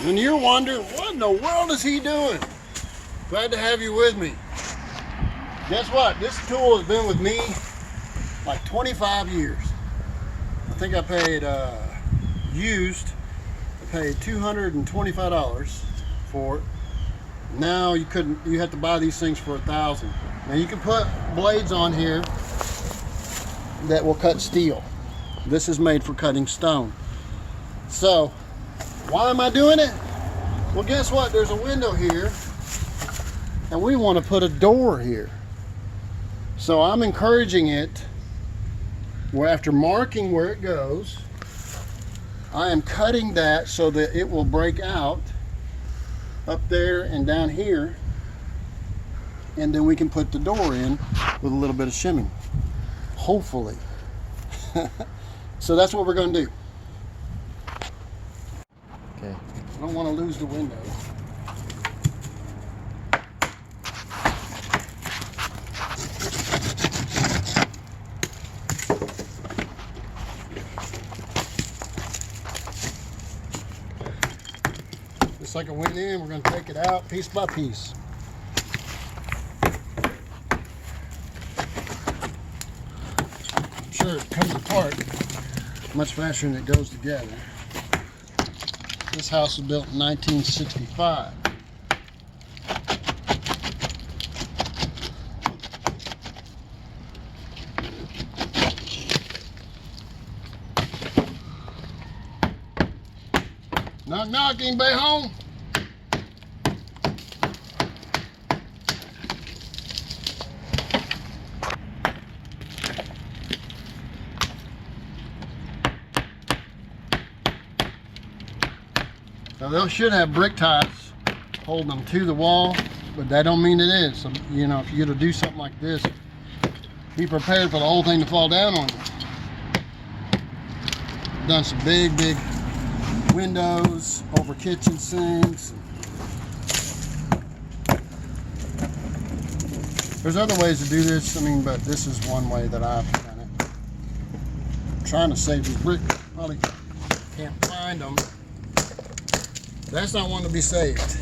And you're wondering, what in the world is he doing? Glad to have you with me. Guess what? This tool has been with me like 25 years. I think I paid used. I paid $225 for it. Now you have to buy these things for $1,000. Now you can put blades on here that will cut steel. This is made for cutting stone. So why am I doing it? Well, guess what? There's a window here and we want to put a door here. So I'm encouraging it where, after marking where it goes, I am cutting that so that it will break out up there and down here, and then we can put the door in with a little bit of shimming, hopefully. So that's what we're going to do. Okay, I don't want to lose the window. Just like it went in, we're going to take it out piece by piece. I'm sure it comes apart much faster than it goes together. This house was built in 1965. Knock knock, anybody home? Now they should have brick ties holding them to the wall, but that don't mean it is. So, you know, if you're gonna do something like this, be prepared for the whole thing to fall down on you. Done some big windows over kitchen sinks. There's other ways to do this, I mean, but this is one way that I've done it. I'm trying to save these bricks. Probably can't find them. That's not one to be saved.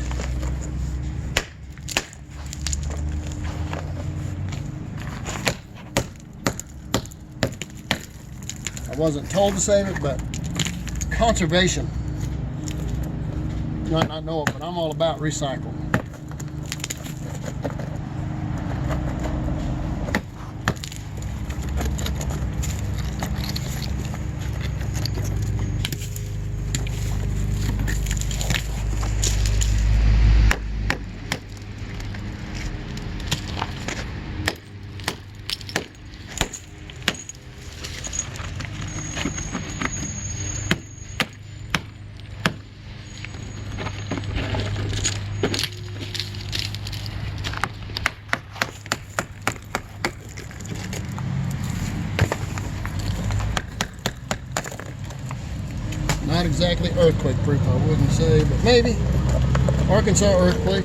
I wasn't told to save it, but conservation. You might not know it, but I'm all about recycling. Not exactly earthquake proof, I wouldn't say, but maybe. Arkansas earthquake.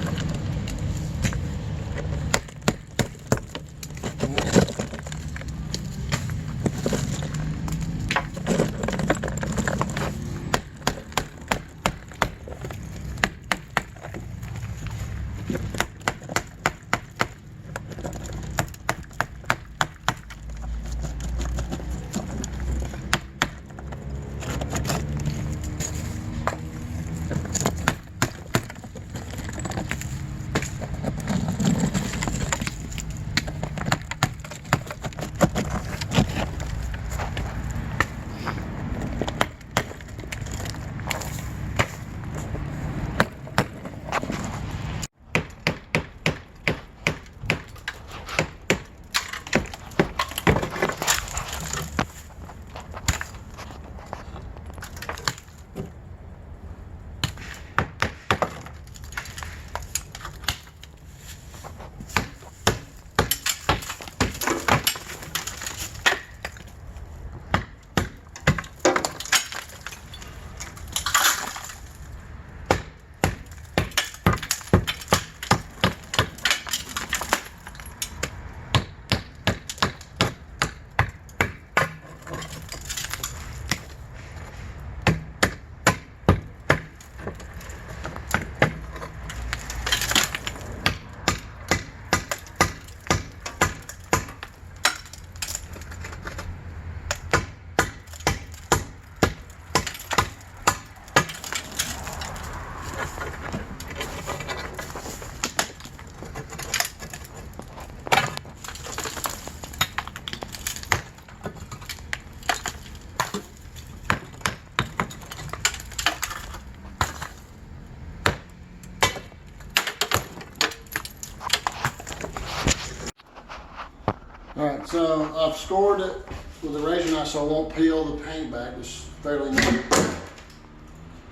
Alright, so I've scored it with a razor knife so I won't peel the paint back. It's fairly new.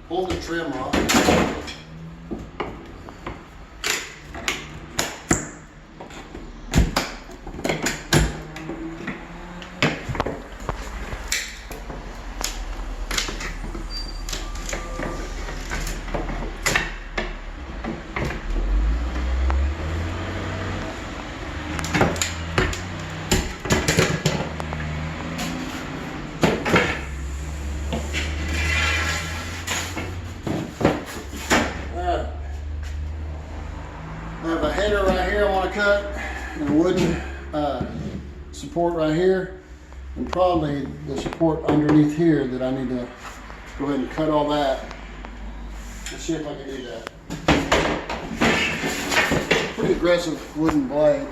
Pull the trim off. I have a header right here I want to cut, and a wooden support right here, and probably the support underneath here that I need to go ahead and cut all that. Let's see if I can do that. Pretty aggressive wooden blade.